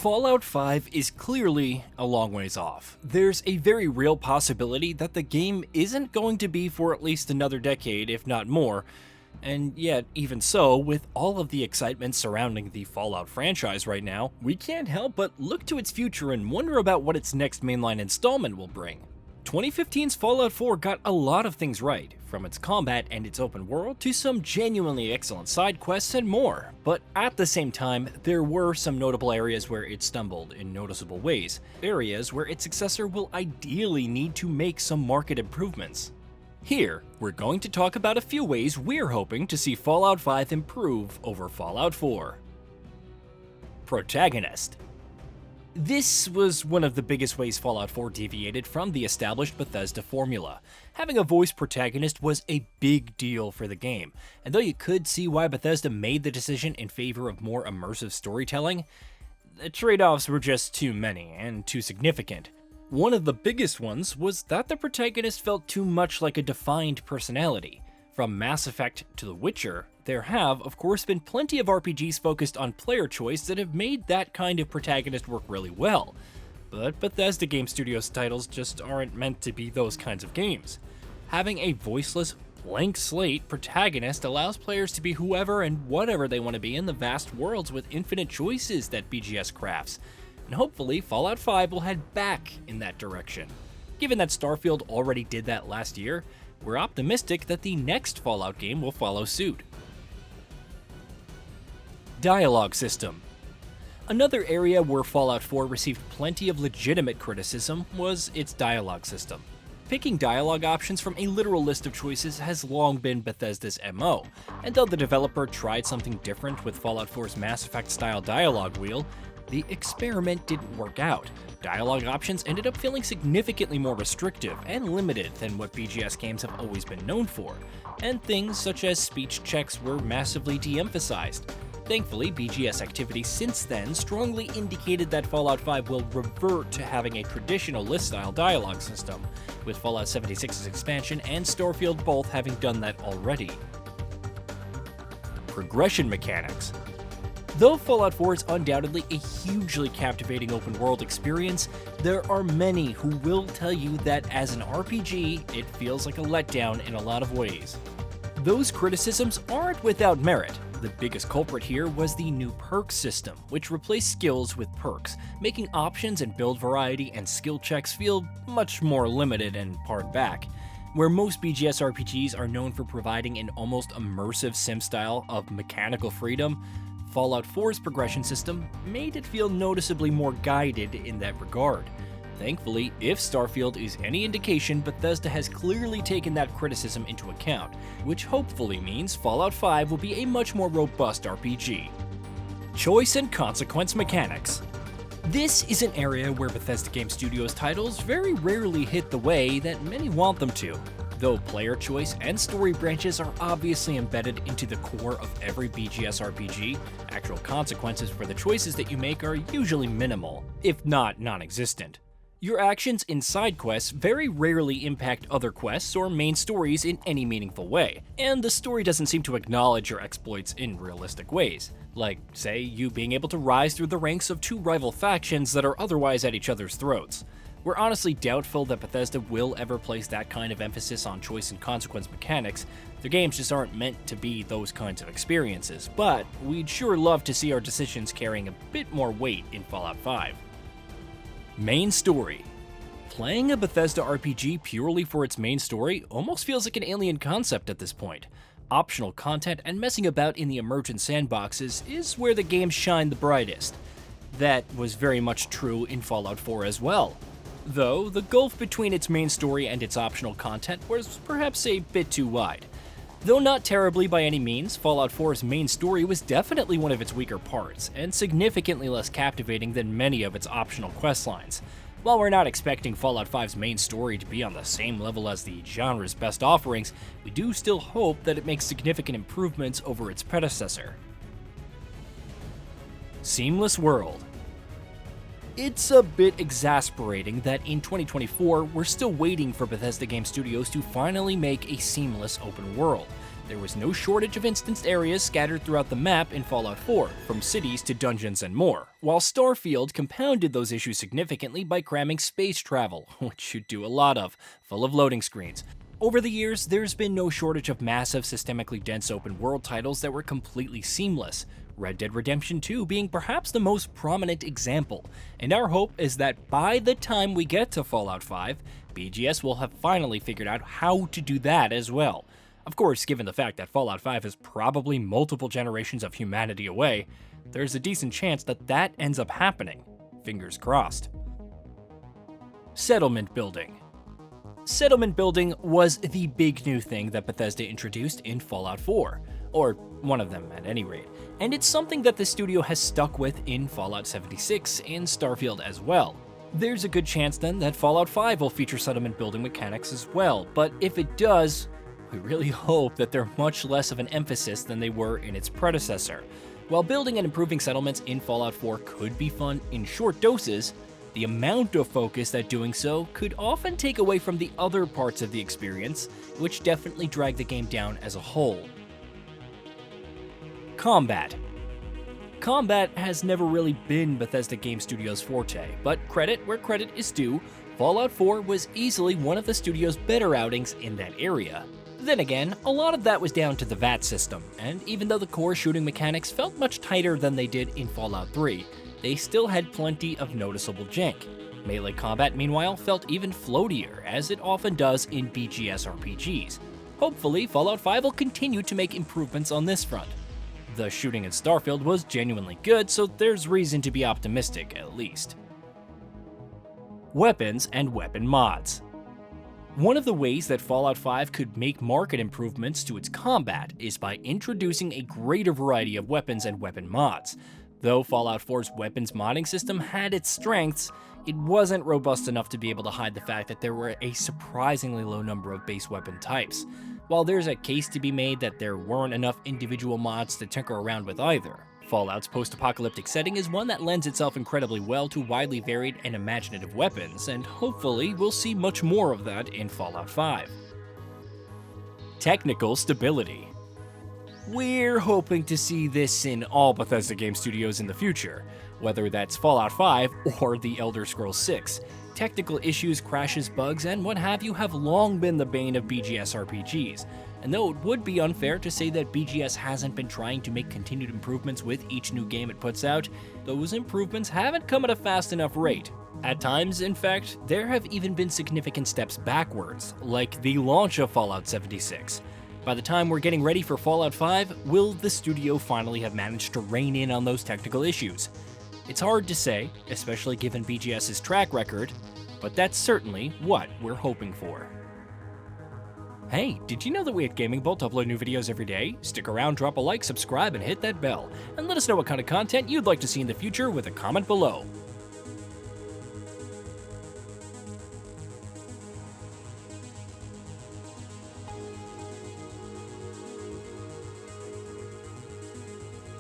Fallout 5 is clearly a long ways off. There's a very real possibility that the game isn't going to be for at least another decade, if not more, and yet, even so, with all of the excitement surrounding the Fallout franchise right now, we can't help but look to its future and wonder about what its next mainline installment will bring. 2015's Fallout 4 got a lot of things right, from its combat and its open world to some genuinely excellent side quests and more, but at the same time, there were some notable areas where it stumbled in noticeable ways, areas where its successor will ideally need to make some market improvements. Here, we're going to talk about a few ways we're hoping to see Fallout 5 improve over Fallout 4. Protagonist. This was one of the biggest ways Fallout 4 deviated from the established Bethesda formula. Having a voice protagonist was a big deal for the game, and though you could see why Bethesda made the decision in favor of more immersive storytelling, the trade-offs were just too many and too significant. One of the biggest ones was that the protagonist felt too much like a defined personality. From Mass Effect to The Witcher, there have, of course, been plenty of RPGs focused on player choice that have made that kind of protagonist work really well, but Bethesda Game Studios titles just aren't meant to be those kinds of games. Having a voiceless, blank slate protagonist allows players to be whoever and whatever they want to be in the vast worlds with infinite choices that BGS crafts, and hopefully Fallout 5 will head back in that direction. Given that Starfield already did that last year, we're optimistic that the next Fallout game will follow suit. Dialogue system. Another area where Fallout 4 received plenty of legitimate criticism was its dialogue system. Picking dialogue options from a literal list of choices has long been Bethesda's MO, and though the developer tried something different with Fallout 4's Mass Effect-style dialogue wheel, the experiment didn't work out. Dialogue options ended up feeling significantly more restrictive and limited than what BGS games have always been known for, and things such as speech checks were massively de-emphasized. Thankfully, BGS activity since then strongly indicated that Fallout 5 will revert to having a traditional list-style dialogue system, with Fallout 76's expansion and Starfield both having done that already. Progression mechanics. Though Fallout 4 is undoubtedly a hugely captivating open-world experience, there are many who will tell you that as an RPG, it feels like a letdown in a lot of ways. Those criticisms aren't without merit. The biggest culprit here was the new perks system, which replaced skills with perks, making options and build variety and skill checks feel much more limited and pared back. Where most BGS RPGs are known for providing an almost immersive sim style of mechanical freedom, Fallout 4's progression system made it feel noticeably more guided in that regard. Thankfully, if Starfield is any indication, Bethesda has clearly taken that criticism into account, which hopefully means Fallout 5 will be a much more robust RPG. Choice and consequence mechanics. This is an area where Bethesda Game Studios titles very rarely hit the way that many want them to. Though player choice and story branches are obviously embedded into the core of every BGS RPG, actual consequences for the choices that you make are usually minimal, if not non-existent. Your actions in side quests very rarely impact other quests or main stories in any meaningful way, and the story doesn't seem to acknowledge your exploits in realistic ways, like, say, you being able to rise through the ranks of two rival factions that are otherwise at each other's throats. We're honestly doubtful that Bethesda will ever place that kind of emphasis on choice and consequence mechanics. Their games just aren't meant to be those kinds of experiences, but we'd sure love to see our decisions carrying a bit more weight in Fallout 5. Main story. Playing a Bethesda RPG purely for its main story almost feels like an alien concept at this point. Optional content and messing about in the emergent sandboxes is where the game shine the brightest. That was very much true in Fallout 4 as well. Though, the gulf between its main story and its optional content was perhaps a bit too wide. Though not terribly by any means, Fallout 4's main story was definitely one of its weaker parts, and significantly less captivating than many of its optional questlines. While we're not expecting Fallout 5's main story to be on the same level as the genre's best offerings, we do still hope that it makes significant improvements over its predecessor. Seamless world. It's a bit exasperating that in 2024, we're still waiting for Bethesda Game Studios to finally make a seamless open world. There was no shortage of instanced areas scattered throughout the map in Fallout 4, from cities to dungeons and more, while Starfield compounded those issues significantly by cramming space travel, which you do a lot of, full of loading screens. Over the years, there's been no shortage of massive, systemically dense open world titles that were completely seamless, Red Dead Redemption 2 being perhaps the most prominent example, and our hope is that by the time we get to Fallout 5, BGS will have finally figured out how to do that as well. Of course, given the fact that Fallout 5 is probably multiple generations of humanity away, there's a decent chance that that ends up happening. Fingers crossed. Settlement building. Settlement building was the big new thing that Bethesda introduced in Fallout 4, or one of them at any rate, and it's something that the studio has stuck with in Fallout 76 and Starfield as well. There's a good chance then that Fallout 5 will feature settlement building mechanics as well, but if it does, we really hope that they're much less of an emphasis than they were in its predecessor. While building and improving settlements in Fallout 4 could be fun in short doses, the amount of focus that doing so could often take away from the other parts of the experience, which definitely drag the game down as a whole. Combat. Combat has never really been Bethesda Game Studios' forte, but credit where credit is due, Fallout 4 was easily one of the studio's better outings in that area. Then again, a lot of that was down to the VAT system, and even though the core shooting mechanics felt much tighter than they did in Fallout 3, they still had plenty of noticeable jank. Melee combat, meanwhile, felt even floatier, as it often does in BGS RPGs. Hopefully, Fallout 5 will continue to make improvements on this front. The shooting in Starfield was genuinely good, so there's reason to be optimistic, at least. Weapons and weapon mods. One of the ways that Fallout 5 could make marked improvements to its combat is by introducing a greater variety of weapons and weapon mods. Though Fallout 4's weapons modding system had its strengths, it wasn't robust enough to be able to hide the fact that there were a surprisingly low number of base weapon types. While there's a case to be made that there weren't enough individual mods to tinker around with either. Fallout's post-apocalyptic setting is one that lends itself incredibly well to widely varied and imaginative weapons, and hopefully we'll see much more of that in Fallout 5. Technical stability. We're hoping to see this in all Bethesda game studios in the future, whether that's Fallout 5 or The Elder Scrolls 6. Technical issues, crashes, bugs, and what have you have long been the bane of BGS RPGs, and though it would be unfair to say that BGS hasn't been trying to make continued improvements with each new game it puts out, those improvements haven't come at a fast enough rate. At times, in fact, there have even been significant steps backwards, like the launch of Fallout 76. By the time we're getting ready for Fallout 5, will the studio finally have managed to rein in on those technical issues? It's hard to say, especially given BGS's track record, but that's certainly what we're hoping for. Hey, did you know that we at Gaming Bolt upload new videos every day? Stick around, drop a like, subscribe, and hit that bell, and let us know what kind of content you'd like to see in the future with a comment below.